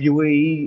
UAE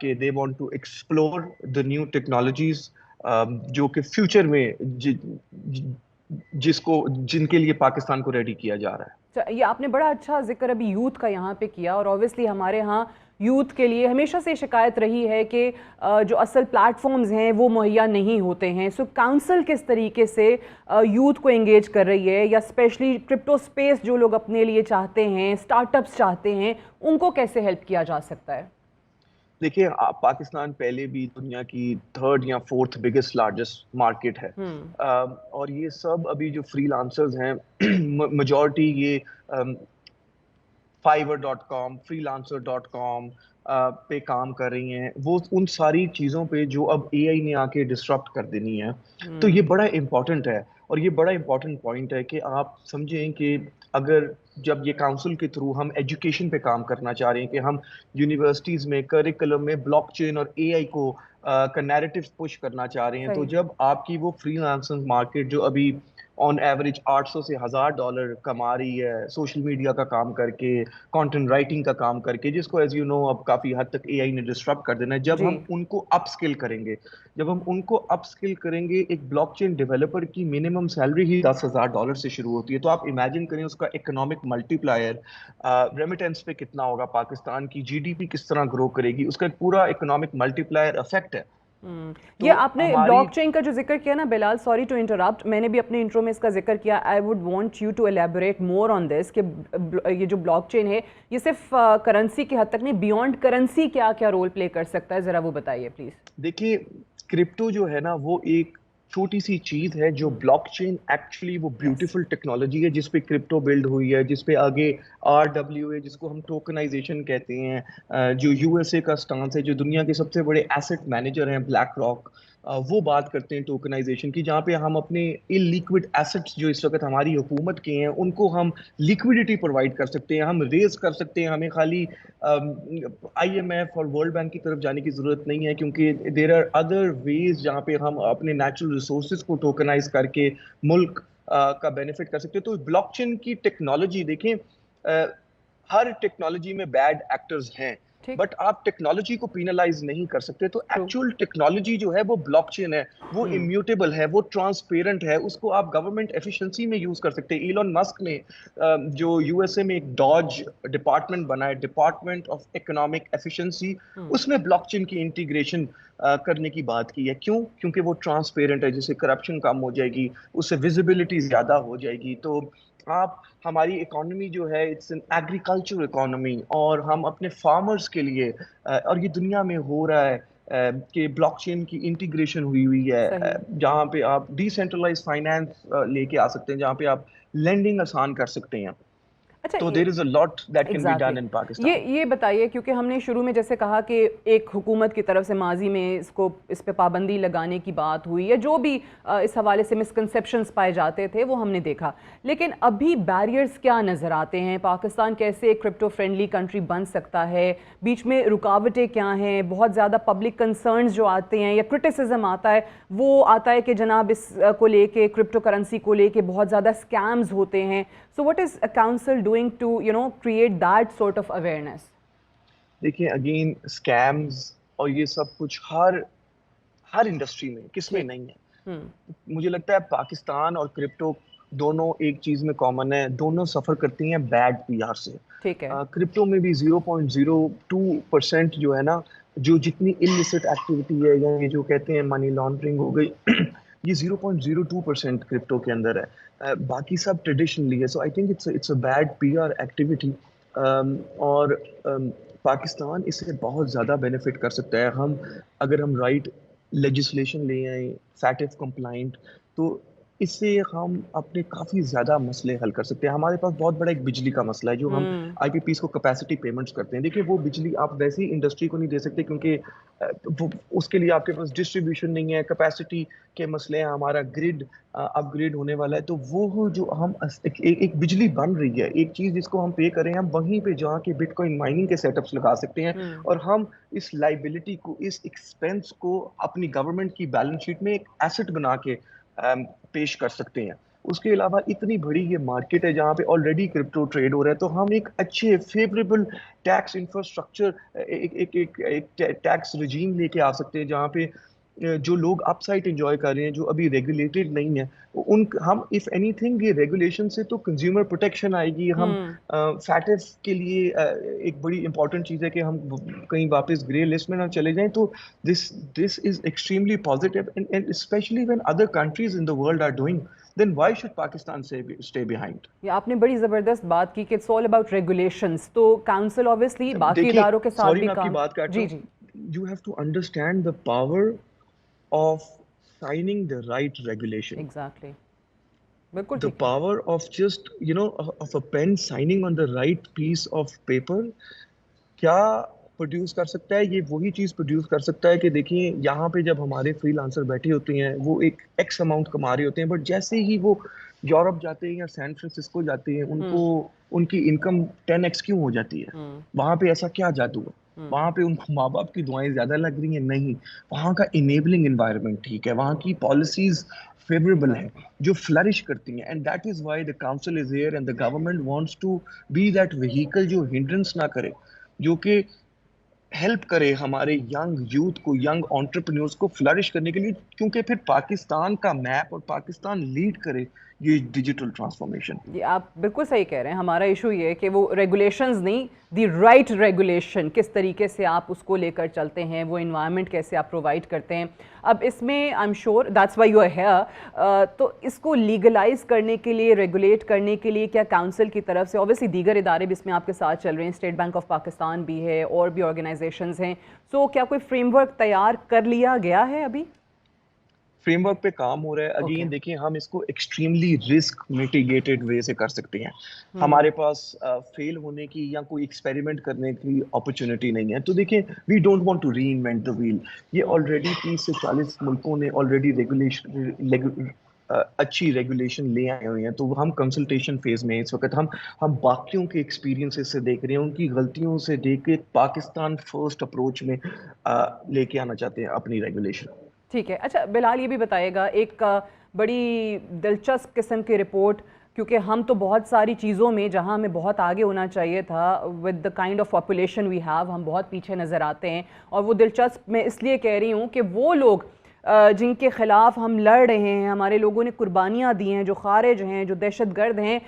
کہ they want to explore the new technologies جو کہ فیوچر میں جن کے لیے پاکستان کو ریڈی کیا جا رہا ہے. یہ آپ نے بڑا اچھا ذکر ابھی یوتھ کا یہاں پہ کیا، اور اوبویسلی ہمارے ہاں یوتھ کے لیے ہمیشہ سے شکایت رہی ہے کہ جو اصل پلیٹ فارمز ہیں وہ مہیا نہیں ہوتے ہیں. سو کاؤنسل کس طریقے سے یوتھ کو انگیج کر رہی ہے، یا اسپیشلی کرپٹو اسپیس جو لوگ اپنے لیے چاہتے ہیں، اسٹارٹ اپس چاہتے ہیں، ان کو کیسے ہیلپ کیا جا سکتا ہے؟ دیکھیے پاکستان پہلے بھی دنیا کی 3rd یا 4th بگیسٹ لارجسٹ مارکیٹ ہے، اور یہ سب ابھی جو فری لانسرز ہیں میجورٹی یہ fiverr.com freelancer.com پہ کام کر رہی ہیں. وہ ان ساری چیزوں پہ جو اب اے آئی نے آ کے ڈسرپٹ کر دینی ہے. تو یہ بڑا امپورٹنٹ ہے، اور یہ بڑا امپورٹنٹ پوائنٹ ہے کہ آپ سمجھیں کہ اگر جب یہ کاؤنسل کے تھرو ہم ایجوکیشن پہ کام کرنا چاہ رہے ہیں کہ ہم یونیورسٹیز میں کریکولم میں بلاک چین اور اے آئی کو کا نیریٹو پش کرنا چاہ رہے ہیں، تو جب آپ کی وہ فری لانسنگ مارکیٹ جو ابھی آن ایوریج $800 سے $1000 کما رہی ہے سوشل میڈیا کا کام کر کے، کانٹینٹ رائٹنگ کا کام کر کے، جس کو ایز یو نو اب کافی حد تک اے آئی نے ڈسٹرپ کر دینا ہے، جب ہم ان کو اپ اسکل کریں گے، ایک بلاک چین ڈیولپر کی منیمم سیلری ہی $10,000 سے شروع ہوتی ہے. تو آپ امیجن کریں اس کا اکنامک ملٹی پلائر ریمیٹنس پہ کتنا ہوگا، پاکستان کی جی ڈی پی کس طرح گرو کرے گی، اس کا ایک پورا اکنامک ملٹی پلائر افیکٹ ہے. یہ آپ نے بلاک چین کا جو ذکر کیا نا بلال، سوری ٹو انٹرپٹ، میں نے بھی اپنے انٹرو میں اس کا ذکر کیا. I would want you to elaborate more on this کہ یہ جو بلاک چین ہے یہ صرف کرنسی کے حد تک نہیں، بیونڈ کرنسی کیا کیا رول پلے کر سکتا ہے، ذرا وہ بتائیے پلیز. دیکھیے کرپٹو جو ہے نا وہ ایک چھوٹی سی چیز ہے، جو بلاک چین ایکچولی وہ بیوٹیفل ٹیکنالوجی ہے جس پہ کرپٹو بلڈ ہوئی ہے، جس پہ آگے RWA جس کو ہم ٹوکنائزیشن کہتے ہیں، جو USA کا سٹانس ہے، جو دنیا کے سب سے بڑے ایسٹ مینیجر ہیں بلیک راک، وہ بات کرتے ہیں ٹوکنائزیشن کی، جہاں پہ ہم اپنے ان لیکوڈ ایسٹس جو اس وقت ہماری حکومت کے ہیں ان کو ہم لیکوڈیٹی پرووائڈ کر سکتے ہیں، ہم ریز کر سکتے ہیں. ہمیں خالی IMF اور ورلڈ بینک کی طرف جانے کی ضرورت نہیں ہے، کیونکہ دیر آر ادر ویز جہاں پہ ہم اپنے نیچرل ریسورسز کو ٹوکنائز کر کے ملک کا بینیفٹ کر سکتے ہیں. تو بلاک چین کی ٹیکنالوجی دیکھیں، ہر ٹیکنالوجی میں بیڈ ایکٹرز ہیں، بٹ آپ ٹیکنالوجی کو پینلائز نہیں کر سکتے. تو ایکچوئل ٹیکنالوجی جو ہے وہ بلاک چین ہے، وہ امیوٹیبل ہے، وہ ٹرانسپیرنٹ ہے، اس کو آپ گورنمنٹ ایفیشنسی میں یوز کر سکتے ہیں. ایلن مسک نے جو USA میں ایک ڈاج ڈپارٹمنٹ بنایا، ڈپارٹمنٹ آف اکنامک ایفیشنسی، اس میں بلاک چین کی انٹیگریشن کرنے کی بات کی ہے. کیوں؟ کیونکہ وہ ٹرانسپیرنٹ ہے، جس سے کرپشن کم ہو جائے گی، اس سے ویزیبلٹی زیادہ ہو جائے گی. تو آپ ہماری اکانومی جو ہے اٹس این ایگریکلچر اکانومی، اور ہم اپنے فارمرز کے لیے، اور یہ دنیا میں ہو رہا ہے کہ بلاک چین کی انٹیگریشن ہوئی ہے، جہاں پہ آپ ڈی سینٹرلائز فائنانس لے کے آ سکتے ہیں، جہاں پہ آپ لینڈنگ آسان کر سکتے ہیں. تو there is a lot that can be done in Pakistan. یہ بتائیے، کیونکہ ہم نے شروع میں جیسے کہا کہ ایک حکومت کی طرف سے ماضی میں اس پہ پابندی لگانے کی بات ہوئی، یا جو بھی اس حوالے سے مسکنسیپشنز پائے جاتے تھے وہ ہم نے دیکھا، لیکن ابھی بیریئرز کیا نظر آتے ہیں؟ پاکستان کیسے ایک کرپٹو فرینڈلی کنٹری بن سکتا ہے؟ بیچ میں رکاوٹیں کیا ہیں؟ بہت زیادہ پبلک کنسرنز جو آتے ہیں یا کرٹیسزم آتا ہے، وہ آتا ہے کہ جناب اس کو لے کے، کرپٹو کرنسی کو لے کے بہت زیادہ اسکیمز ہوتے ہیں. So what is a council doing to, create that sort of awareness? دیکھیں اگین اسکیمز اور یہ سب کچھ ہر انڈسٹری میں، کس میں نہیں ہے. مجھے لگتا ہے پاکستان اور کرپٹو دونوں ایک چیز میں کامن ہے، دونوں سفر کرتی ہیں بیڈ PR سے. کرپٹو میں بھی 0.02% جو ہے نا، جو جتنی illicit ایکٹیویٹی ہے، یا یہ جو کہتے ہیں منی لانڈرنگ ہو گئی، یہ 0.02% کرپٹو کے اندر ہے، باقی سب ٹریڈیشنلی ہے. So I think it's a bad PR activity, اور پاکستان اس سے بہت زیادہ بینیفٹ کر سکتا ہے. اگر ہم رائٹ لیجسلیشن لے آئیں فیٹف کمپلائنٹ، تو اس سے ہم اپنے کافی زیادہ مسئلے حل کر سکتے ہیں. ہمارے پاس بہت بڑا ایک بجلی کا مسئلہ ہے، جو ہم IPPs کو کیپیسٹی پیمنٹس کرتے ہیں. دیکھیے وہ بجلی آپ ویسے ہی انڈسٹری کو نہیں دے سکتے، کیونکہ اس کے لیے آپ کے پاس ڈسٹریبیوشن نہیں ہے، کیپیسٹی کے مسئلے ہیں، ہمارا گریڈ اپ گریڈ ہونے والا ہے. تو وہ جو ہم ایک بجلی بن رہی ہے، ایک چیز جس کو ہم پے کریں، ہم وہیں پہ جا کے بٹ کوائن مائننگ کے سیٹ اپس لگا سکتے ہیں، اور ہم اس لائبلٹی کو، اس ایکسپینس کو اپنی گورنمنٹ کی بیلنس شیٹ میں ایک ایسٹ بنا کے پیش کر سکتے ہیں. اس کے علاوہ اتنی بڑی یہ مارکیٹ ہے جہاں پہ آلریڈی کرپٹو ٹریڈ ہو رہا ہے, تو ہم ایک اچھے فیوریبل ٹیکس انفراسٹرکچر, ایک ٹیکس رجیم لے کے آ سکتے ہیں جہاں پہ جو لوگ اپ سائٹ انجوائے کر رہے ہیں, جو ابھی ریگولیٹڈ نہیں ہے, ہم اف اینی تھنگ یہ ریگولیشن سے تو کنزیومر پروٹیکشن آئے گی. ہم فیٹف کے لیے ایک بڑی امپورٹنٹ چیز ہے کہ ہم کہیں واپس گرے لسٹ میں نہ چلے جائیں, تو this is extremely positive, and especially when other countries in the world are doing, then why should Pakistan stay behind? یہ آپ نے بڑی زبردست بات کی کہ اٹس آل اباؤٹ ریگولیشنز, تو کاؤنسل obviously باقی دیکھیے, اداروں کے ساتھ سوری بھی میں آپ کی کام. بات کاٹ رہا جی ہوں. جی You have to understand the power of signing the right regulation. Exactly, بالکل The ٹھیک ہے. power of just, of a pen signing on the right piece of paper کیا پروڈیوس کر سکتا ہے؟ یہ وہی چیز پروڈیوس کر سکتا ہے کہ دیکھیں یہاں پہ جب ہمارے فری لانسر بیٹھے ہوتے ہیں وہ ایک ایکس اماؤنٹ کما رہے ہوتے ہیں, بٹ جیسے ہی وہ یورپ جاتے ہیں یا سین فرانسسکو جاتے ہیں, ان کی انکم 10x کیوں ہو جاتی ہے؟ وہاں پہ ایسا کیا جادو ہے؟ وہاں پہ ان کو ماں باپ کی دعائیں زیادہ لگ رہی ہیں؟ نہیں, وہاں کا انیبلنگ انوائرمنٹ ٹھیک ہے, وہاں کی پالیسیز فیوریبل ہیں جو فلرش کرتی ہیں, and that is why the council is here and the government wants to be that vehicle جو ہنڈرنس نہ کرے, جو کہ ہیلپ کرے ہمارے ینگ یوتھ کو, ینگ انٹرپرینورز کو فلرش کرنے کے لیے, کیونکہ پھر پاکستان کا میپ اور پاکستان لیڈ کرے یہ ڈیجیٹل ٹرانسفارمیشن. یہ آپ بالکل صحیح کہہ رہے ہیں. ہمارا ایشو یہ ہے کہ وہ ریگولیشنز نہیں, دی رائٹ ریگولیشن, کس طریقے سے آپ اس کو لے کر چلتے ہیں, وہ انوائرمنٹ کیسے آپ پرووائڈ کرتے ہیں. اب اس میں I am sure that's why you are here, تو اس کو لیگلائز کرنے کے لیے, ریگولیٹ کرنے کے لیے کیا کاؤنسل کی طرف سے, اوبیسلی دیگر ادارے بھی اس میں آپ کے ساتھ چل رہے ہیں, اسٹیٹ بینک آف پاکستان بھی ہے اور بھی آرگنائزیشنز ہیں, سو کیا کوئی فریم ورک تیار کر لیا گیا ہے ابھی؟ فریم ورک پہ کام ہو رہا ہے. اگین دیکھیں, ہم اس کو ایکسٹریملی رسک میٹیگیٹڈ وے سے کر سکتے ہیں. ہمارے پاس فیل ہونے کی یا کوئی ایکسپیریمنٹ کرنے کی اپرچونٹی نہیں ہے. تو دیکھیں, we don't want to reinvent the wheel. یہ آلریڈی 30 سے 40 ملکوں نے آلریڈی اچھی ریگولیشن لے آئے ہوئے ہیں, تو ہم کنسلٹیشن فیز میں اس وقت. ہم باقیوں کے ایکسپیرینس سے دیکھ رہے ہیں, ان کی غلطیوں سے دیکھ کے پاکستان فرسٹ اپروچ میں لے کے آنا چاہتے ہیں اپنی ریگولیشن. ٹھیک ہے. اچھا بلال, یہ بھی بتائے گا, ایک بڑی دلچسپ قسم کی رپورٹ, کیونکہ ہم تو بہت ساری چیزوں میں جہاں ہمیں بہت آگے ہونا چاہیے تھا, with the kind of population we have, ہم بہت پیچھے نظر آتے ہیں. اور وہ دلچسپ میں اس لیے کہہ رہی ہوں کہ وہ لوگ جن کے خلاف ہم لڑ رہے ہیں, ہمارے لوگوں نے قربانیاں دی ہیں, جو خارج ہیں, جو دہشت گرد ہیں,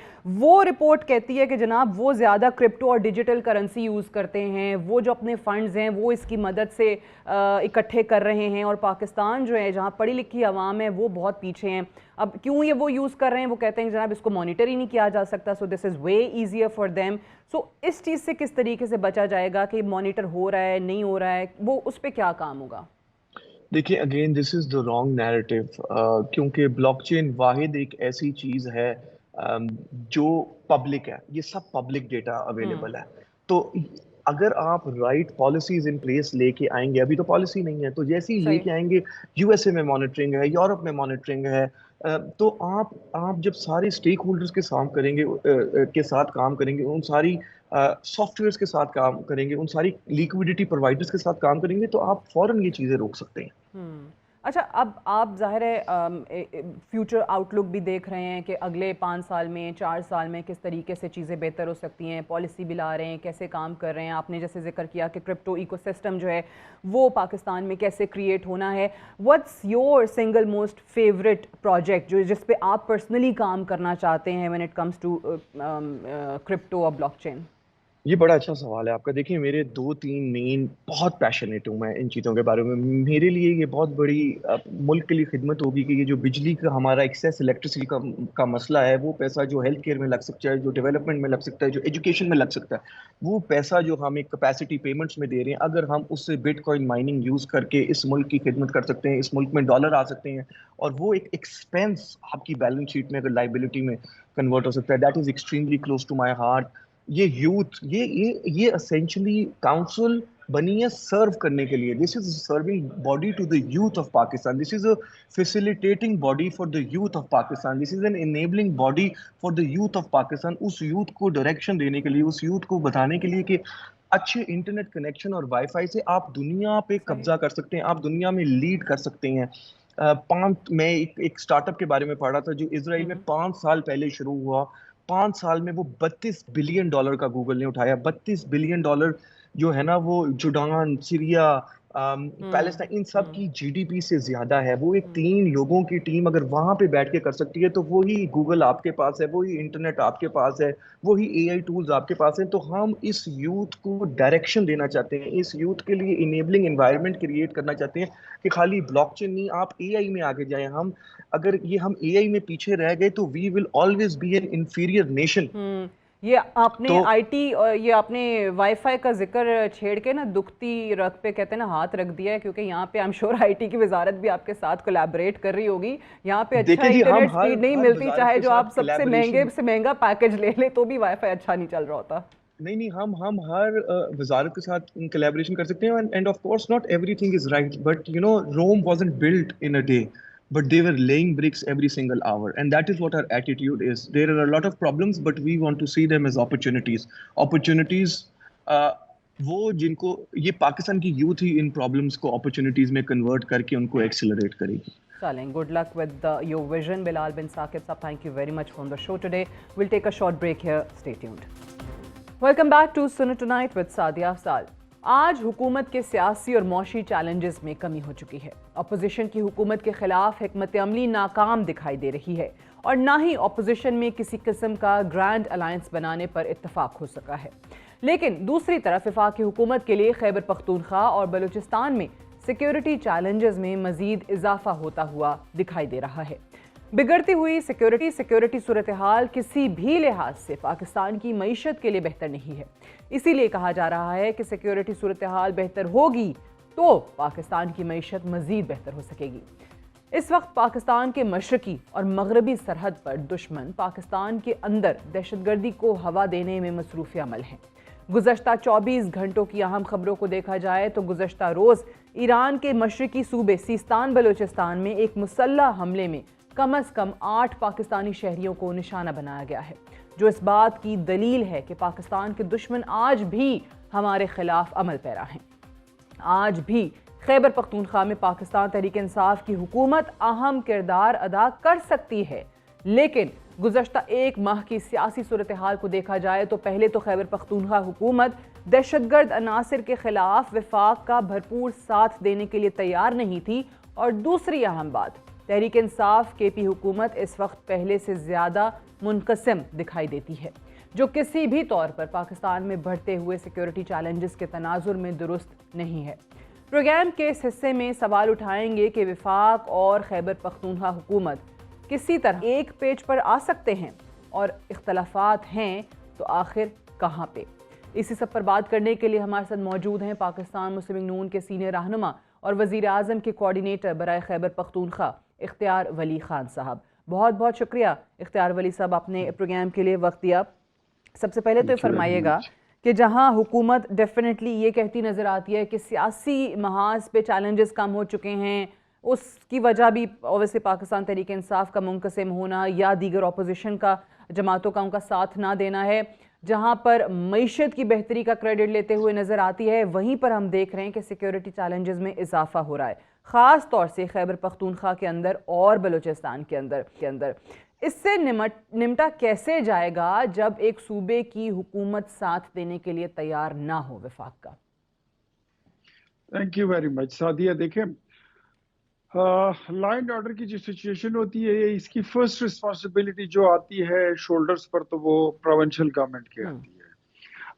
وہ رپورٹ کہتی ہے کہ جناب وہ زیادہ کرپٹو اور ڈیجیٹل کرنسی یوز کرتے ہیں, وہ جو اپنے فنڈز ہیں وہ اس کی مدد سے اکٹھے کر رہے ہیں, اور پاکستان جو ہے جہاں پڑھی لکھی عوام ہے وہ بہت پیچھے ہیں. اب کیوں یہ وہ یوز کر رہے ہیں؟ وہ کہتے ہیں جناب اس کو مانیٹر ہی نہیں کیا جا سکتا, سو دس از وے ایزیئر فار دیم. سو اس چیز سے کس طریقے سے بچا جائے گا کہ مانیٹر ہو رہا ہے نہیں ہو رہا ہے, وہ اس پہ کیا کام ہوگا؟ دیکھیں, again this is the wrong narrative, کیونکہ بلاک چین واحد ایک ایسی چیز ہے جو پبلک ہے, یہ سب پبلک ڈیٹا اویلیبل ہے. تو اگر آپ رائٹ پالیسیز ان پلیس لے کے آئیں گے, ابھی تو پالیسی نہیں ہے, تو جیسے ہی لے کے آئیں گے, یو ایس اے میں مانیٹرنگ ہے, یورپ میں مانیٹرنگ ہے, تو آپ جب سارے اسٹیک ہولڈرز کے ساتھ کام کریں گے, ان ساری سافٹ ویئرس کے ساتھ کام کریں گے, ان ساری لیکوڈیٹی پرووائڈرز کے ساتھ کام کریں گے, تو آپ فوراً یہ چیزیں روک سکتے ہیں. اچھا, اب آپ ظاہر ہے فیوچر آؤٹ لک بھی دیکھ رہے ہیں کہ اگلے 5 سال میں 4 سال میں کس طریقے سے چیزیں بہتر ہو سکتی ہیں, پالیسی بھی لا رہے ہیں, کیسے کام کر رہے ہیں. آپ نے جیسے ذکر کیا کہ کرپٹو ایکو سسٹم جو ہے وہ پاکستان میں کیسے کریٹ ہونا ہے. What's your single most favourite project جس پہ آپ پرسنلی کام کرنا چاہتے ہیں when it comes to crypto اور بلاک چین؟ یہ بڑا اچھا سوال ہے آپ کا. دیکھیں, میرے 2-3 مین بہت پیشنیٹ ہوں میں ان چیزوں کے بارے میں. میرے لیے یہ بہت بڑی ملک کے لیے خدمت ہوگی کہ یہ جو بجلی کا ہمارا ایکسیس الیکٹریسٹی کا مسئلہ ہے, وہ پیسہ جو ہیلتھ کیئر میں لگ سکتا ہے, جو ڈیولپمنٹ میں لگ سکتا ہے, جو ایجوکیشن میں لگ سکتا ہے, وہ پیسہ جو ہم ایک کیپیسٹی پیمنٹس میں دے رہے ہیں, اگر ہم اس سے بٹ کوائن مائننگ یوز کر کے اس ملک کی خدمت کر سکتے ہیں, اس ملک میں ڈالر آ سکتے ہیں, اور وہ ایک ایکسپینس آپ کی بیلنس شیٹ میں اگر لائبلٹی میں کنورٹ ہو سکتا ہے, that is extremely close to my heart. یہ یوتھ, یہ اسینشلی کاؤنسل بنی ہے سرو کرنے کے لیے. This is serving body to the youth of Pakistan, this is a facilitating body for the youth of Pakistan, this is an enabling body for the youth of Pakistan. اس youth کو direction دینے کے لیے, اس یوتھ کو بتانے کے لیے کہ اچھے انٹرنیٹ کنیکشن اور وائی فائی سے آپ دنیا پہ قبضہ کر سکتے ہیں, آپ دنیا میں لیڈ کر سکتے ہیں. میں ایک اسٹارٹ اپ کے بارے میں پڑھ رہا تھا جو اسرائیل میں 5 سال پہلے شروع ہوا. 5 سال میں وہ $32 بلین کا گوگل نے اٹھایا. $32 بلین جو ہے نا وہ جورڈان، سیریا، پیلسٹائن، ان سب کی جی ڈی پی سے زیادہ ہے. وہ ایک 3 لوگوں کی ٹیم اگر وہاں پہ بیٹھ کے کر سکتی ہے تو وہی گوگل آپ کے پاس ہے، وہی انٹرنیٹ آپ کے پاس ہے، وہی اے آئی ٹولز آپ کے پاس ہیں. تو ہم اس یوتھ کو ڈائریکشن دینا چاہتے ہیں، اس یوتھ کے لیے انیبلنگ انوائرمنٹ کریٹ کرنا چاہتے ہیں کہ خالی بلاک چین نہیں، آپ اے آئی میں آگے جائیں. اگر ہم اے آئی میں پیچھے رہ گئے تو we will always be an inferior nation. یہ آپ نے آئی ٹی اور یہ آپ نے وائی فائی کا ذکر چھیڑ کے نا دکھتی رگ پہ کہتے ہیں نا ہاتھ رکھ دیا ہے، کیونکہ یہاں پہ I'm sure آئی ٹی کی وزارت بھی آپ کے ساتھ کولیبریٹ کر رہی ہوگی. یہاں پہ اچھا انٹرنیٹ سپیڈ نہیں ملتی، چاہے جو آپ سب سے مہنگے سے مہنگا پیکج لے لیں تو بھی وائی فائی اچھا نہیں چل رہا ہوتا. نہیں ہم ہر وزارت کے ساتھ کولیبریشن کر سکتے ہیں. And of course not everything is right, but you know Rome wasn't built in a day, but they were laying bricks every single hour, and that is what our attitude is. There are a lot of problems, but we want to see them as opportunities. وہ جن کو یہ پاکستان کی youth ہی ان problems کو opportunities میں convert کر کے ان کو ایکسلریٹ کرے گی. چلیں, good luck with your vision. Bilal bin Saqib sahab, thank you very much for the show today. We'll take a short break here. Stay tuned. Welcome back to Suno Tonight with Sadia Afzal. آج حکومت کے سیاسی اور معاشی challenges میں کمی ہو چکی ہے. اپوزیشن کی حکومت کے خلاف حکمت عملی ناکام دکھائی دے رہی ہے اور نہ ہی اپوزیشن میں کسی قسم کا گرینڈ الائنس بنانے پر اتفاق ہو سکا ہے. لیکن دوسری طرف وفاقی حکومت کے لیے خیبر پختونخوا اور بلوچستان میں سیکیورٹی چیلنجز میں مزید اضافہ ہوتا ہوا دکھائی دے رہا ہے. بگڑتی ہوئی سیکیورٹی صورتحال کسی بھی لحاظ سے پاکستان کی معیشت کے لیے بہتر نہیں ہے. اسی لیے کہا جا رہا ہے کہ سیکیورٹی صورتحال بہتر ہوگی تو پاکستان کی معیشت مزید بہتر ہو سکے گی. اس وقت پاکستان کے مشرقی اور مغربی سرحد پر دشمن پاکستان کے اندر دہشت گردی کو ہوا دینے میں مصروف عمل ہیں. گزشتہ 24 گھنٹوں کی اہم خبروں کو دیکھا جائے تو گزشتہ روز ایران کے مشرقی صوبے سیستان بلوچستان میں ایک مسلح حملے میں کم از کم 8 پاکستانی شہریوں کو نشانہ بنایا گیا ہے, جو اس بات کی دلیل ہے کہ پاکستان کے دشمن آج بھی ہمارے خلاف عمل پیرا ہیں. آج بھی خیبر پختونخوا میں پاکستان تحریک انصاف کی حکومت اہم کردار ادا کر سکتی ہے, لیکن گزشتہ 1 ماہ کی سیاسی صورتحال کو دیکھا جائے تو پہلے تو خیبر پختونخوا حکومت دہشت گرد عناصر کے خلاف وفاق کا بھرپور ساتھ دینے کے لیے تیار نہیں تھی, اور دوسری اہم بات تحریک انصاف کے پی حکومت اس وقت پہلے سے زیادہ منقسم دکھائی دیتی ہے, جو کسی بھی طور پر پاکستان میں بڑھتے ہوئے سیکیورٹی چیلنجز کے تناظر میں درست نہیں ہے. پروگرام کے اس حصے میں سوال اٹھائیں گے کہ وفاق اور خیبر پختونخوا حکومت کسی طرح ایک پیج پر آ سکتے ہیں, اور اختلافات ہیں تو آخر کہاں پہ. اسی سب پر بات کرنے کے لیے ہمارے ساتھ موجود ہیں پاکستان مسلم لیگ نون کے سینئر رہنما اور وزیر اعظم کے کوارڈینیٹر برائے خیبر پختونخوا اختیار ولی خان صاحب. بہت بہت شکریہ اختیار ولی صاحب, آپ نے پروگرام کے لیے وقت دیا. سب سے پہلے تو یہ فرمائیے گا کہ جہاں حکومت ڈیفینیٹلی یہ کہتی نظر آتی ہے کہ سیاسی محاذ پہ چیلنجز کم ہو چکے ہیں, اس کی وجہ بھی اویسلی پاکستان تحریک انصاف کا منقسم ہونا یا دیگر اپوزیشن کا جماعتوں کا ان کا ساتھ نہ دینا ہے, جہاں پر معیشت کی بہتری کا کریڈٹ لیتے ہوئے نظر آتی ہے, وہیں پر ہم دیکھ رہے ہیں کہ سیکیورٹی چیلنجز میں اضافہ ہو رہا ہے, خاص طور سے خیبر پختونخوا کے اندر اور بلوچستان کے اندر. اس سے نمٹا کیسے جائے گا جب ایک صوبے کی حکومت ساتھ دینے کے لیے تیار نہ ہو وفاق کا؟ Thank you very much Sadia. دیکھیں, لا اینڈ آرڈر کی جو سچویشن ہوتی ہے, اس کی فرسٹ رسپانسبلٹی جو آتی ہے شولڈرز پر تو وہ پروونشل گورنمنٹ کی آتی ہے.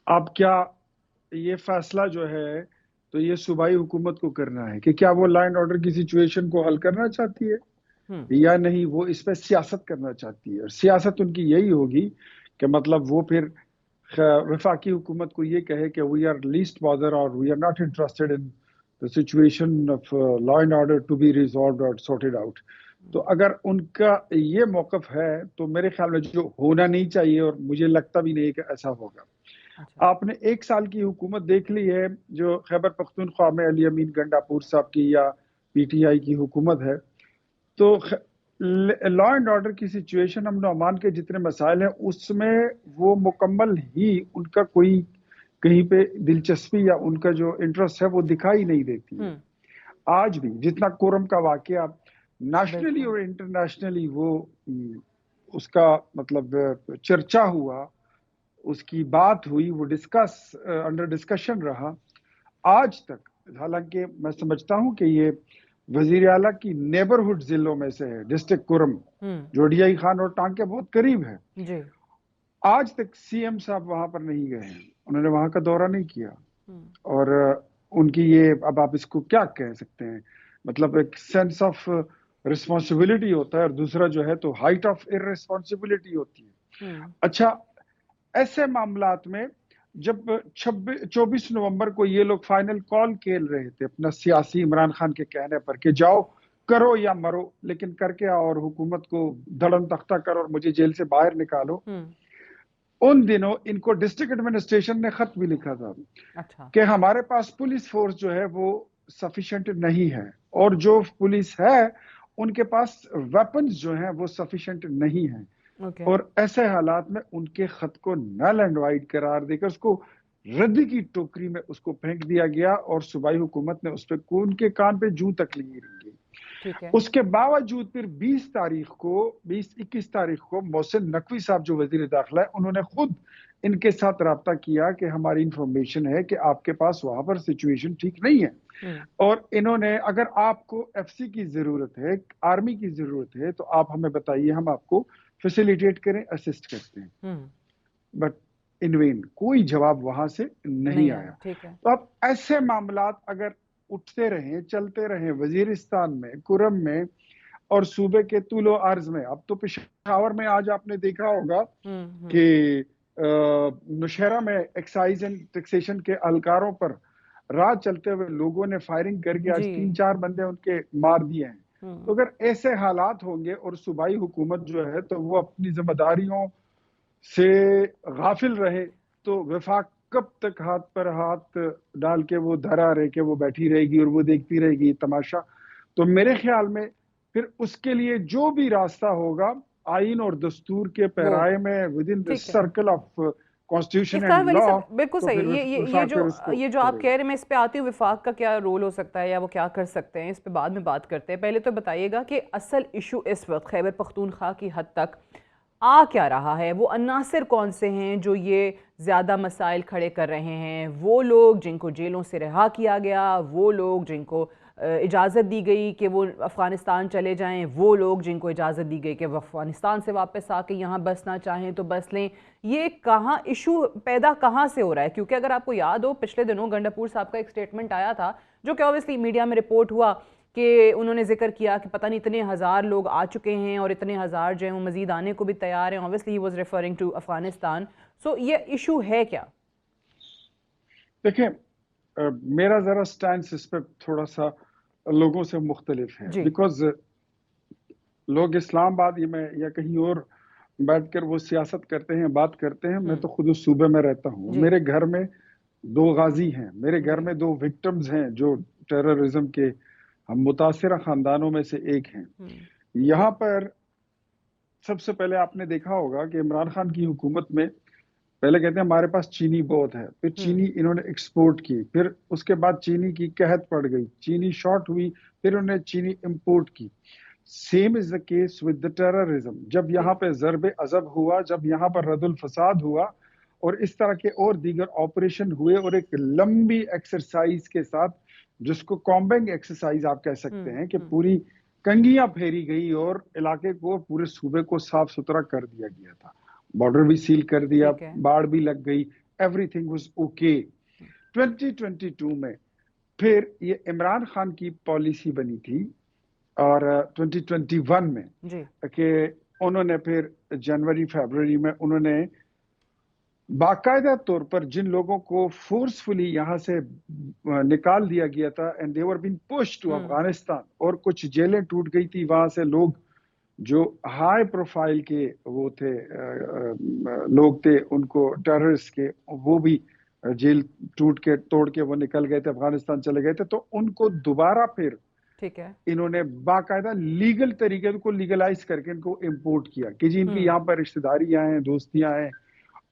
اب کیا یہ فیصلہ جو ہے تو یہ صوبائی حکومت کو کرنا ہے کہ کیا وہ لا اینڈ آرڈر کی سچویشن کو حل کرنا چاہتی ہے یا نہیں, وہ اس پہ سیاست کرنا چاہتی ہے. اور سیاست ان کی یہی ہوگی کہ مطلب وہ پھر وفاقی حکومت کو یہ کہے کہ وی آر لیسٹ بادر اور we are not interested in the situation of law and order to be resolved or sorted out. تو اگر ان کا یہ موقف ہے تو میرے خیال میں جو ہونا نہیں چاہیے, اور مجھے لگتا بھی نہیں کہ ایسا ہوگا. آپ نے 1 سال کی حکومت دیکھ لی ہے جو خیبر پختونخوا میں علی امین گنڈاپور صاحب کی یا پی ٹی آئی کی حکومت ہے, تو لا اینڈ آرڈر کی سچویشن, امن و امان کے جتنے مسائل ہیں اس میں وہ مکمل ہی ان کا کوئی کہیں پہ دلچسپی یا ان کا جو انٹرسٹ ہے وہ دکھائی نہیں دیتی. آج بھی جتنا کورم کا واقعہ نیشنلی اور انٹرنیشنلی وہ اس کا مطلب چرچا ہوا, اس کی بات ہوئی, وہ انڈر ڈسکشن رہا آج تک. حالانکہ میں سمجھتا ہوں کہ یہ وزیر اعلیٰ کی نیبرہڈ ضلعوں میں سے ہے, ڈسٹرکٹ کرم جو ڈیائی خان اور ٹانگ کے بہت قریب ہے. آج تک سی ایم صاحب وہاں پر نہیں گئے ہیں, انہوں نے وہاں کا دورہ نہیں کیا. اور ان کی یہ, اب آپ اس کو کیا کہہ سکتے ہیں, مطلب ایک سینس آف رسپانسبلٹی ہوتا ہے, اور دوسرا جو ہے تو ہائٹ آف ارریسپانسبلٹی ہوتی ہے. اچھا, ایسے معاملات میں جب 24 نومبر کو یہ لوگ فائنل کال کھیل رہے تھے اپنا سیاسی عمران خان کے کہنے پر کہ جاؤ کرو یا مرو, لیکن کر کے آؤ اور حکومت کو دھڑم تختہ کرو اور مجھے جیل سے باہر نکالو, ان دنوں ان کو ڈسٹرکٹ ایڈمنسٹریشن نے خط بھی لکھا تھا کہ ہمارے پاس پولیس فورس جو ہے وہ سفیشینٹ نہیں ہے, اور جو پولیس ہے ان کے پاس ویپنز جو ہیں وہ سفیشینٹ نہیں ہیں. اور ایسے حالات میں ان کے خط کو نل اینڈ وائڈ قرار دے کر اس کو ردی کی ٹوکری میں اس کو پھینک دیا گیا, اور صوبائی حکومت نے اس پہ ان کے کان پہ جوں تک نہیں رنگی. اس کے باوجود پھر 21 تاریخ کو محسن نقوی صاحب جو وزیر داخلہ ہے, انہوں نے خود ان کے ساتھ رابطہ کیا کہ ہماری انفارمیشن ہے کہ آپ کے پاس وہاں پر سچویشن ٹھیک نہیں ہے, اور انہوں نے اگر آپ کو ایف سی کی ضرورت ہے, آرمی کی ضرورت ہے, تو آپ ہمیں بتائیے, ہم آپ کو فیسیلیٹیٹ کریں, اسسٹ کرتے ہیں. بٹ ان وین کوئی جواب وہاں سے نہیں آیا. تو اب ایسے معاملات اگر اٹھتے رہیں, چلتے رہیں وزیرستان میں, کرم میں, اور صوبے کے طول و عرض میں, اب تو پشاور میں آج آپ نے دیکھا ہوگا کہ نوشہرہ میں ایکسائز اینڈ ٹیکسیشن کے اہلکاروں پر راہ چلتے ہوئے لوگوں نے فائرنگ کر کے آج 3-4 بندے ان کے مار دیے ہیں. تو اگر ایسے حالات ہوں گے اور صوبائی حکومت جو ہے تو وہ اپنی ذمہ داریوں سے غافل رہے, تو وفاق کب تک ہاتھ پر ہاتھ ڈال کے وہ دھرا رہے کہ وہ بیٹھی رہے گی اور وہ دیکھتی رہے گی تماشا. تو میرے خیال میں پھر اس کے لیے جو بھی راستہ ہوگا آئین اور دستور کے پیرائے میں within the circle of constitution and law. بالکل صحیح. یہ جو آپ کہہ رہے ہیں, میں اس پہ آتی ہوں, وفاق کا کیا رول ہو سکتا ہے یا وہ کیا کر سکتے ہیں, اس پہ بعد میں بات کرتے ہیں. پہلے تو بتائیے گا کہ اصل ایشو اس وقت خیبر پختونخوا کی حد تک آ کیا رہا ہے, وہ عناصر کون سے ہیں جو یہ زیادہ مسائل کھڑے کر رہے ہیں؟ وہ لوگ جن کو جیلوں سے رہا کیا گیا, وہ لوگ جن کو اجازت دی گئی کہ وہ افغانستان چلے جائیں, وہ لوگ جن کو اجازت دی گئی کہ وہ افغانستان سے واپس آ کے یہاں بسنا چاہیں تو بس لیں. یہ کہاں ایشو پیدا کہاں سے ہو رہا ہے؟ کیونکہ اگر آپ کو یاد ہو, پچھلے دنوں گنڈاپور صاحب کا ایک سٹیٹمنٹ آیا تھا جو کہ اوبیسلی میڈیا میں رپورٹ ہوا کہ انہوں نے ذکر کیا کہ پتہ نہیں اتنے ہزار لوگ آ چکے ہیں اور اتنے ہزار جو ہیں وہ مزید آنے کو بھی تیار ہیں. Obviously he was referring to Afghanistan. سو یہ ایشو ہے کیا؟ دیکھیں, میرا ذرا سٹینس اس پہ تھوڑا سا لوگوں سے مختلف ہے, بیکاز لوگ اسلام آباد میں یا کہیں اور بیٹھ کر وہ سیاست کرتے ہیں, بات کرتے ہیں. میں تو خود اس صوبے میں رہتا ہوں. میرے گھر میں 2 غازی ہیں, میرے گھر میں 2 وکٹمز ہیں جو ٹیررزم کے ہم متاثرہ خاندانوں میں سے ایک ہیں. یہاں پر سب سے پہلے آپ نے دیکھا ہوگا کہ عمران خان کی حکومت میں پہلے کہتے ہیں ہمارے پاس چینی بہت ہے, پھر چینی انہوں نے ایکسپورٹ کی, پھر اس کے بعد چینی کی قحط پڑ گئی, چینی شارٹ ہوئی, پھر انہوں نے چینی امپورٹ کی. Same is the case with the terrorism. جب یہاں پہ ضرب عضب ہوا, جب یہاں پر رد الفساد ہوا, اور اس طرح کے اور دیگر آپریشن ہوئے, اور ایک لمبی ایکسرسائز کے ساتھ, جس کو کامبنگ ایکسرسائز آپ کہہ سکتے ہیں, کہ پوری کنگیاں پھیری گئی اور علاقے کو, پورے صوبے کو صاف ستھرا کر دیا گیا تھا. بارڈر بھی سیل کر دیا, باڑ بھی لگ گئی, ایوری تھنگ واز اوکے. 2022 میں پھر یہ عمران خان کی پالیسی بنی تھی, اور 2021 میں کہ انہوں نے پھر جنوری فیبروری میں انہوں نے باقاعدہ طور پر جن لوگوں کو فورسفلی یہاں سے نکال دیا گیا تھا, and they were been pushed to Afghanistan, اور کچھ جیلیں ٹوٹ گئی تھی وہاں سے, لوگ جو ہائی پروفائل کے وہ تھے لوگ تھے, ان کو ٹیررسٹ کے, وہ بھی جیل ٹوٹ کے توڑ کے وہ نکل گئے تھے, افغانستان چلے گئے تھے. تو ان کو دوبارہ پھر انہوں نے باقاعدہ لیگل طریقے کو لیگلائز کر کے ان کو امپورٹ کیا کہ جی ان کی یہاں پر رشتہ داریاں ہیں, دوستیاں ہیں,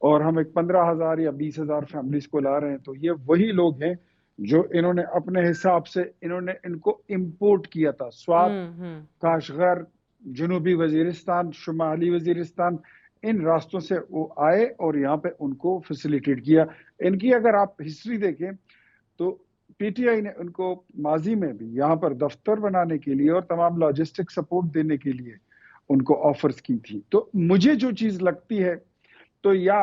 اور ہم ایک 15,000 یا 20,000 فیملیز کو لا رہے ہیں. تو یہ وہی لوگ ہیں جو انہوں نے اپنے حساب سے ان کو امپورٹ کیا تھا، سوات، کاشغر، جنوبی وزیرستان، شمالی وزیرستان، ان راستوں سے وہ آئے اور یہاں پہ ان کو فیسیلیٹیٹ کیا. ان کی اگر آپ ہسٹری دیکھیں تو پی ٹی آئی نے ان کو ماضی میں بھی یہاں پر دفتر بنانے کے لیے اور تمام لاجسٹک سپورٹ دینے کے لیے ان کو آفرز کی تھی. تو مجھے جو چیز لگتی ہے تو یا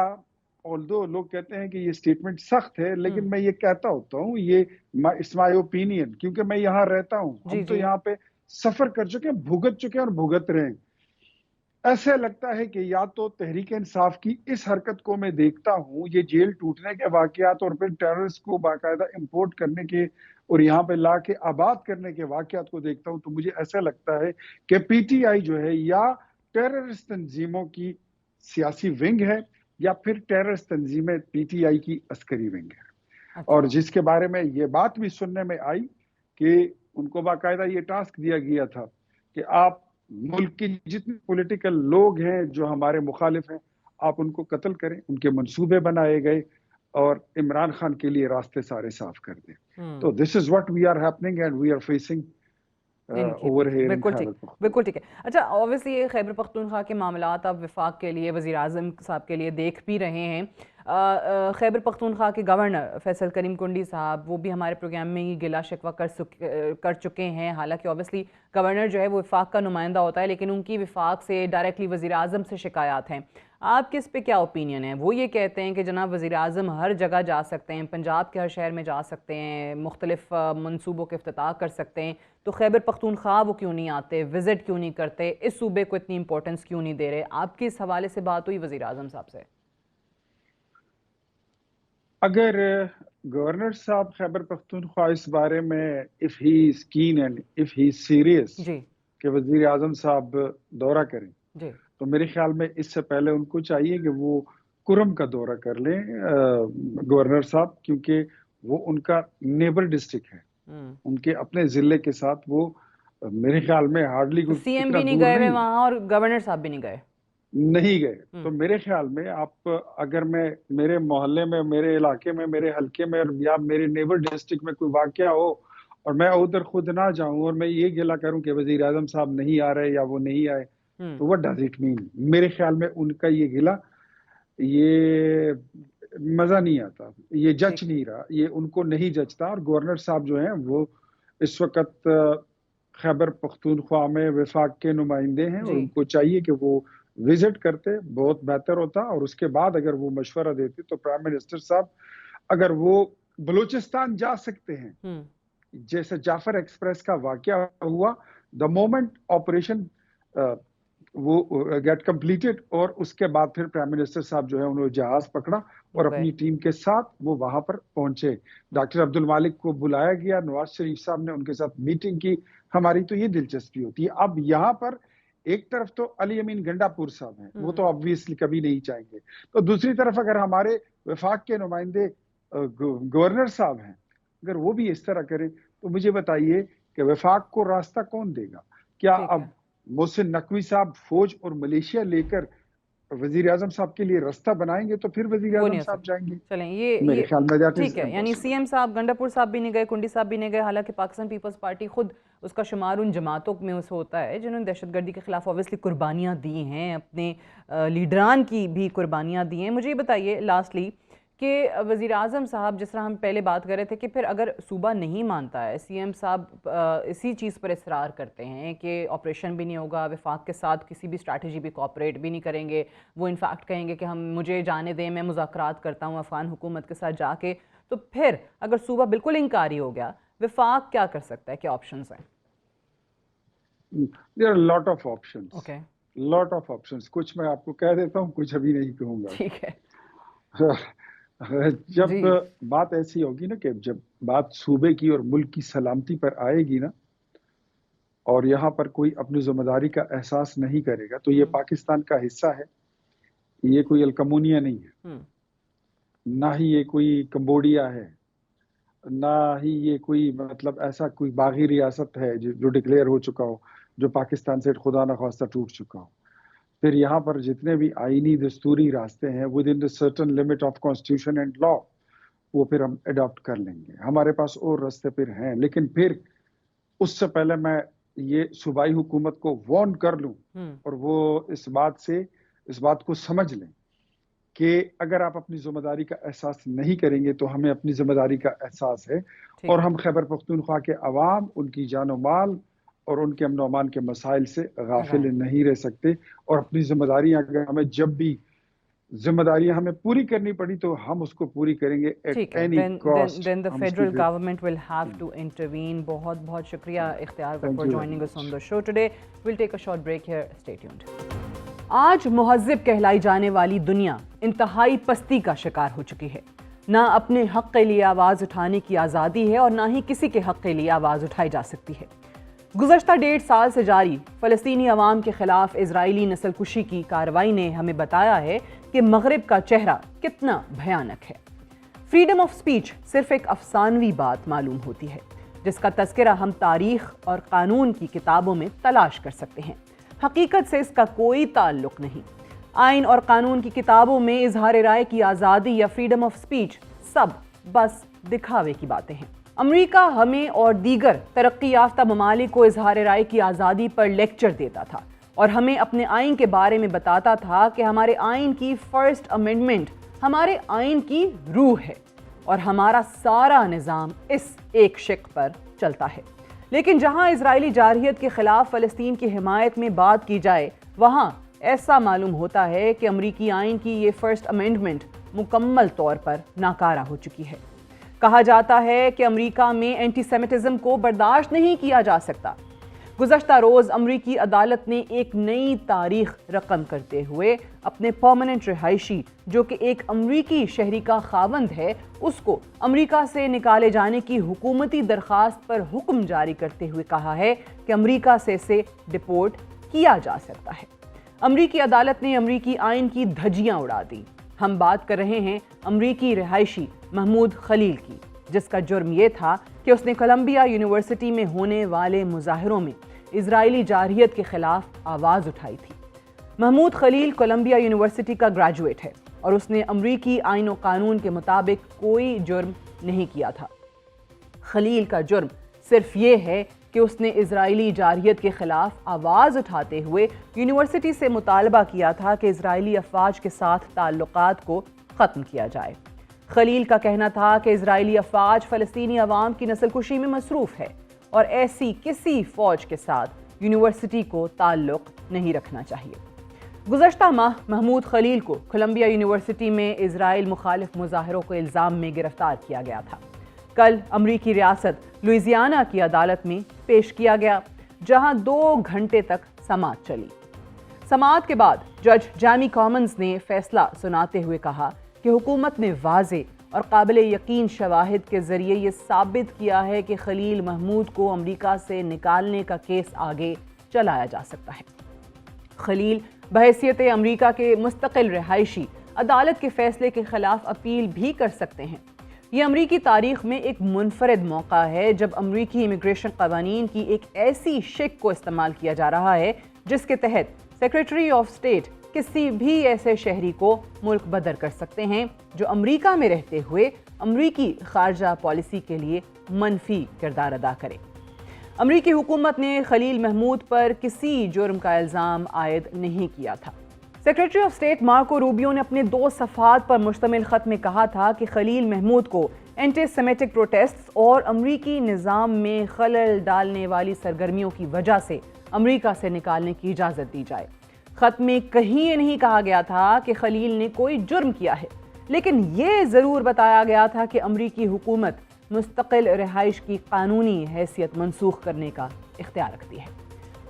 although لوگ کہتے ہیں کہ یہ سٹیٹمنٹ سخت ہے، لیکن میں یہ کہتا ہوتا ہوں، یہ it's my opinion، کیونکہ میں یہاں رہتا ہوں، ہم تو یہاں پہ سفر کر چکے ہیں، بھگت چکے ہیں اور بھگت رہے ہیں. ایسے لگتا ہے کہ یا تو تحریک انصاف کی اس حرکت کو میں دیکھتا ہوں، یہ جیل ٹوٹنے کے واقعات اور پھر ٹیررسٹ کو باقاعدہ امپورٹ کرنے کے اور یہاں پہ لا کے آباد کرنے کے واقعات کو دیکھتا ہوں، تو مجھے ایسا لگتا ہے کہ پی ٹی آئی جو ہے یا ٹیررسٹ تنظیموں کی سیاسی ونگ ہے یا پھر ٹیررسٹ تنظیمیں پی ٹی آئی کی عسکری ونگ ہے. اور جس کے بارے میں یہ بات بھی سننے میں آئی کہ ان کو باقاعدہ یہ ٹاسک دیا گیا تھا کہ آپ ملک کے جتنے پولیٹیکل لوگ ہیں جو ہمارے مخالف ہیں، آپ ان کو قتل کریں، ان کے منصوبے بنائے گئے اور عمران خان کے لیے راستے سارے صاف کر دیں. تو this is what we are happening and we are facing بالکل ٹھیک ہے. اچھا، اوبیسلی یہ خیبر پختونخوا کے معاملات اب وفاق کے لیے، وزیر اعظم صاحب کے لیے دیکھ بھی رہے ہیں. خیبر پختونخوا کے گورنر فیصل کریم کنڈی صاحب، وہ بھی ہمارے پروگرام میں ہی گلا شکوہ کر چکے ہیں. حالانکہ اوبیسلی گورنر جو ہے وہ وفاق کا نمائندہ ہوتا ہے، لیکن ان کی وفاق سے ڈائریکٹلی وزیر اعظم سے شکایات ہیں. آپ کے اس پہ کیا اوپینین ہے؟ وہ یہ کہتے ہیں کہ جناب وزیر اعظم ہر جگہ جا سکتے ہیں، پنجاب کے ہر شہر میں جا سکتے ہیں، مختلف منصوبوں کے افتتاح کر سکتے ہیں، تو خیبر پختونخوا وہ کیوں نہیں آتے، وزٹ کیوں نہیں کرتے، اس صوبے کو اتنی امپورٹنس کیوں نہیں دے رہے؟ آپ کی اس حوالے سے بات ہوئی وزیر اعظم صاحب سے؟ اگر گورنر صاحب خیبر پختونخوا اس بارے میں if he is keen and if he is serious کہ وزیر اعظم صاحب دورہ کریں، تو میرے خیال میں اس سے پہلے ان کو چاہیے کہ وہ کرم کا دورہ کر لیں گورنر صاحب، کیونکہ وہ ان کا نیبر ڈسٹرکٹ ہے. ان کے اپنے ضلع کے ساتھ وہ میرے خیال میں ہارڈلی سی ایم بھی نہیں گئے وہاں اور گورنر صاحب بھی نہیں گئے. تو میرے خیال میں آپ اگر میرے محلے میں، میرے علاقے میں، میرے حلقے میں یا میرے نیبر ڈسٹرکٹ میں کوئی واقعہ ہو اور میں ادھر خود نہ جاؤں اور میں یہ گلہ کروں کہ وزیر اعظم صاحب نہیں آ رہے یا وہ نہیں آئے، تو what does it mean؟ میرے خیال میں ان کا یہ گلہ، یہ مزہ نہیں آتا، یہ جچ نہیں رہا، یہ ان کو نہیں جچتا. اور گورنر صاحب جو ہیں وہ اس وقت خیبر پختونخوا میں وفاق کے نمائندے ہیں اور ان کو چاہیے کہ وہ وزٹ کرتے، بہت بہتر ہوتا. اور اس کے بعد اگر وہ مشورہ دیتے تو پرائم منسٹر صاحب اگر وہ بلوچستان جا سکتے ہیں، جیسے جعفر ایکسپریس کا واقعہ ہوا، دا مومنٹ آپریشن وہ گیٹ کمپلیٹڈ، اور اس کے بعد پھر پرائم منسٹر صاحب جو ہے انہوں نے جہاز پکڑا اور اپنی ٹیم کے ساتھ وہ وہاں پر پہنچے. ڈاکٹر عبد المالک کو بلایا گیا، نواز شریف صاحب نے ان کے ساتھ میٹنگ کی. ہماری تو یہ دلچسپی ہوتی ہے. اب یہاں پر ایک طرف تو علی امین گنڈا پور صاحب ہیں، وہ تو obviously کبھی نہیں چاہیں گے، تو دوسری طرف اگر ہمارے وفاق کے نمائندے گورنر صاحب ہیں، اگر وہ بھی اس طرح کریں تو مجھے بتائیے کہ وفاق کو راستہ کون دے گا؟ کیا اب محسن نقوی صاحب فوج اور ملیشیا لے کر وزیر اعظم صاحب کے لیے راستہ بنائیں گے تو پھر وزیر اعظم صاحب جائیں گے؟ چلیں یہ میرے خیال میں ٹھیک ہے. یعنی سی ایم صاحب گنڈا پور صاحب بھی نہیں گئے، کنڈی صاحب بھی نہیں گئے، حالانکہ پاکستان پیپلز پارٹی خود اس کا شمار ان جماعتوں میں اس ہوتا ہے جنہوں نے دہشت گردی کے خلاف اوبیسلی قربانیاں دی ہیں، اپنے لیڈران کی بھی قربانیاں دی ہیں. مجھے یہ بتائیے لاسٹلی کہ وزیر اعظم صاحب، جس طرح ہم پہلے بات کر رہے تھے کہ پھر اگر صوبہ نہیں مانتا ہے، سی ایم صاحب اسی چیز پر اصرار کرتے ہیں کہ آپریشن بھی نہیں ہوگا، وفاق کے ساتھ کسی بھی اسٹریٹجی بھی کوآپریٹ بھی نہیں کریں گے، وہ انفیکٹ کہیں گے کہ مجھے جانے دیں، میں مذاکرات کرتا ہوں افغان حکومت کے ساتھ جا کے، تو پھر اگر صوبہ بالکل انکاری ہو گیا، وفاق کیا کر سکتا ہے؟ کیا آپشنز ہیں؟ There are lot of options. Okay. Lot of options. کچھ میں آپ کو کہہ دیتا ہوں، کچھ ابھی نہیں کہوں گا. ٹھیک ہے. جب بات ایسی ہوگی نا کہ جب بات صوبے کی اور ملک کی سلامتی پر آئے گی نا، اور یہاں پر کوئی اپنی ذمہ داری کا احساس نہیں کرے گا، تو یہ پاکستان کا حصہ ہے، یہ کوئی الکمونیا نہیں ہے، نہ ہی یہ کوئی کمبوڈیا ہے، نہ ہی یہ کوئی مطلب ایسا کوئی باغی ریاست ہے جو ڈکلیئر ہو چکا ہو، جو پاکستان سے خدا نخواستہ ٹوٹ چکا ہو. پھر یہاں پر جتنے بھی آئینی دستوری راستے ہیں within the certain limit of constitution and law, وہ پھر ہم اڈاپٹ کر لیں گے. ہمارے پاس اور راستے پھر ہیں، لیکن پھر اس سے پہلے میں یہ صوبائی حکومت کو وارن کر لوں اور وہ اس بات کو سمجھ لیں کہ اگر آپ اپنی ذمہ داری کا احساس نہیں کریں گے تو ہمیں اپنی ذمہ داری کا احساس ہے، اور ہم خیبر پختونخوا کے عوام، ان کی جان و مال اور ان کے امن و امان کے مسائل سے غافل نہیں رہ سکتے. اور اپنی ذمہ داریاں اگر ہمیں جب بھی ذمہ داریاں ہمیں پوری کرنی پڑی تو ہم اس کو پوری کریں گے at any cost. then the federal government will have to intervene. بہت بہت شکریہ اختیار for joining us on the show today. We'll take a short break here. Stay tuned. آج مہذب کہلائی جانے والی دنیا انتہائی پستی کا شکار ہو چکی ہے. نہ اپنے حق کے لیے آواز اٹھانے کی آزادی ہے اور نہ ہی کسی کے حق کے لیے آواز اٹھائی جا سکتی ہے. گزشتہ 1.5 سال سے جاری فلسطینی عوام کے خلاف اسرائیلی نسل کشی کی کارروائی نے ہمیں بتایا ہے کہ مغرب کا چہرہ کتنا بھیانک ہے. فریڈم آف سپیچ صرف ایک افسانوی بات معلوم ہوتی ہے جس کا تذکرہ ہم تاریخ اور قانون کی کتابوں میں تلاش کر سکتے ہیں. حقیقت سے اس کا کوئی تعلق نہیں. آئین اور قانون کی کتابوں میں اظہار رائے کی آزادی یا فریڈم آف سپیچ سب بس دکھاوے کی باتیں ہیں. امریکہ ہمیں اور دیگر ترقی یافتہ ممالک کو اظہار رائے کی آزادی پر لیکچر دیتا تھا اور ہمیں اپنے آئین کے بارے میں بتاتا تھا کہ ہمارے آئین کی فرسٹ امینڈمنٹ ہمارے آئین کی روح ہے اور ہمارا سارا نظام اس ایک شق پر چلتا ہے. لیکن جہاں اسرائیلی جارحیت کے خلاف فلسطین کی حمایت میں بات کی جائے وہاں ایسا معلوم ہوتا ہے کہ امریکی آئین کی یہ فرسٹ امینڈمنٹ مکمل طور پر ناکارہ ہو چکی ہے. کہا جاتا ہے کہ امریکہ میں اینٹی سیمیٹزم کو برداشت نہیں کیا جا سکتا. گزشتہ روز امریکی عدالت نے ایک نئی تاریخ رقم کرتے ہوئے اپنے پرماننٹ رہائشی جو کہ ایک امریکی شہری کا خاوند ہے اس کو امریکہ سے نکالے جانے کی حکومتی درخواست پر حکم جاری کرتے ہوئے کہا ہے کہ امریکہ سے اسے ڈپورٹ کیا جا سکتا ہے. امریکی عدالت نے امریکی آئین کی دھجیاں اڑا دی. ہم بات کر رہے ہیں امریکی رہائشی محمود خلیل کی جس کا جرم یہ تھا کہ اس نے کولمبیا یونیورسٹی میں ہونے والے مظاہروں میں اسرائیلی جارحیت کے خلاف آواز اٹھائی تھی. محمود خلیل کولمبیا یونیورسٹی کا گریجویٹ ہے اور اس نے امریکی آئین و قانون کے مطابق کوئی جرم نہیں کیا تھا. خلیل کا جرم صرف یہ ہے کہ اس نے اسرائیلی جارحیت کے خلاف آواز اٹھاتے ہوئے یونیورسٹی سے مطالبہ کیا تھا کہ اسرائیلی افواج کے ساتھ تعلقات کو ختم کیا جائے. خلیل کا کہنا تھا کہ اسرائیلی افواج فلسطینی عوام کی نسل کشی میں مصروف ہے اور ایسی کسی فوج کے ساتھ یونیورسٹی کو تعلق نہیں رکھنا چاہیے. گزشتہ ماہ محمود خلیل کو کولمبیا یونیورسٹی میں اسرائیل مخالف مظاہروں کے الزام میں گرفتار کیا گیا تھا. کل امریکی ریاست لوئزیانا کی عدالت میں پیش کیا گیا جہاں 2 گھنٹے تک سماعت چلی. سماعت کے بعد جج جیمی کامنز نے فیصلہ سناتے ہوئے کہا کہ حکومت نے واضح اور قابل یقین شواہد کے ذریعے یہ ثابت کیا ہے کہ خلیل محمود کو امریکہ سے نکالنے کا کیس آگے چلایا جا سکتا ہے. خلیل بحیثیت امریکہ کے مستقل رہائشی عدالت کے فیصلے کے خلاف اپیل بھی کر سکتے ہیں. یہ امریکی تاریخ میں ایک منفرد موقع ہے جب امریکی امیگریشن قوانین کی ایک ایسی شق کو استعمال کیا جا رہا ہے جس کے تحت سیکریٹری آف اسٹیٹ کسی بھی ایسے شہری کو ملک بدر کر سکتے ہیں جو امریکہ میں رہتے ہوئے امریکی خارجہ پالیسی کے لیے منفی کردار ادا کرے. امریکی حکومت نے خلیل محمود پر کسی جرم کا الزام عائد نہیں کیا تھا. Secretary of state Marco Rubio نے اپنے 2 صفحات پر مشتمل خط میں کہا تھا کہ خلیل محمود کو اینٹی سیمیٹک پروٹیسٹس اور امریکی نظام میں خلل ڈالنے والی سرگرمیوں کی وجہ سے امریکہ سے نکالنے کی اجازت دی جائے. خط میں کہیں یہ نہیں کہا گیا تھا کہ خلیل نے کوئی جرم کیا ہے، لیکن یہ ضرور بتایا گیا تھا کہ امریکی حکومت مستقل رہائش کی قانونی حیثیت منسوخ کرنے کا اختیار رکھتی ہے.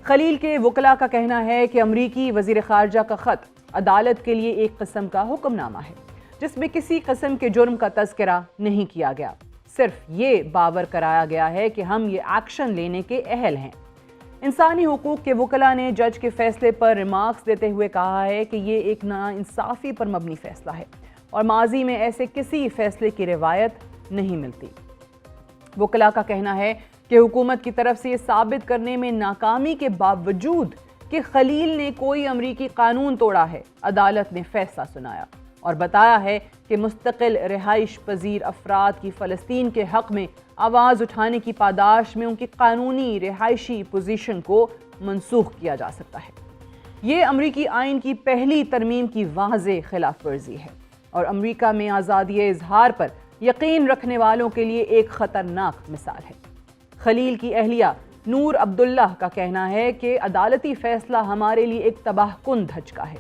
خلیل کے وکلاء کا کہنا ہے کہ امریکی وزیر خارجہ کا خط عدالت کے لیے ایک قسم کا حکم نامہ ہے جس میں کسی قسم کے جرم کا تذکرہ نہیں کیا گیا، صرف یہ باور کرایا گیا ہے کہ ہم یہ ایکشن لینے کے اہل ہیں. انسانی حقوق کے وکلاء نے جج کے فیصلے پر ریمارکس دیتے ہوئے کہا ہے کہ یہ ایک ناانصافی پر مبنی فیصلہ ہے اور ماضی میں ایسے کسی فیصلے کی روایت نہیں ملتی. وکلاء کا کہنا ہے کہ حکومت کی طرف سے یہ ثابت کرنے میں ناکامی کے باوجود کہ خلیل نے کوئی امریکی قانون توڑا ہے، عدالت نے فیصلہ سنایا اور بتایا ہے کہ مستقل رہائش پذیر افراد کی فلسطین کے حق میں آواز اٹھانے کی پاداش میں ان کی قانونی رہائشی پوزیشن کو منسوخ کیا جا سکتا ہے۔ یہ امریکی آئین کی پہلی ترمیم کی واضح خلاف ورزی ہے اور امریکہ میں آزادی اظہار پر یقین رکھنے والوں کے لیے ایک خطرناک مثال ہے۔ خلیل کی اہلیہ نور عبداللہ کا کہنا ہے کہ عدالتی فیصلہ ہمارے لیے ایک تباہ کن دھچکا ہے۔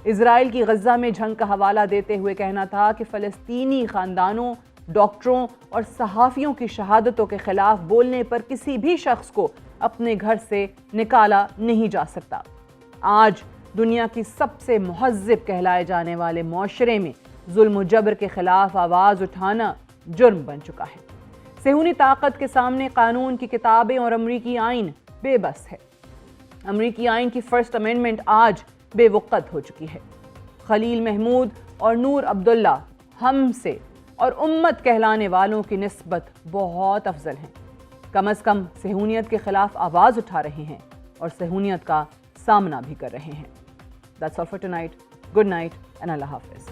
اسرائیل کی غزہ میں جنگ کا حوالہ دیتے ہوئے کہنا تھا کہ فلسطینی خاندانوں، ڈاکٹروں اور صحافیوں کی شہادتوں کے خلاف بولنے پر کسی بھی شخص کو اپنے گھر سے نکالا نہیں جا سکتا۔ آج دنیا کی سب سے مہذب کہلائے جانے والے معاشرے میں ظلم و جبر کے خلاف آواز اٹھانا جرم بن چکا ہے۔ صہیونی طاقت کے سامنے قانون کی کتابیں اور امریکی آئین بے بس ہے۔ امریکی آئین کی فرسٹ امینڈمنٹ آج بے وقت ہو چکی ہے۔ خلیل محمود اور نور عبداللہ ہم سے اور امت کہلانے والوں کی نسبت بہت افضل ہیں۔ کم از کم صہیونیت کے خلاف آواز اٹھا رہے ہیں اور صہیونیت کا سامنا بھی کر رہے ہیں۔ That's all for tonight. Good night and Allah Hafiz.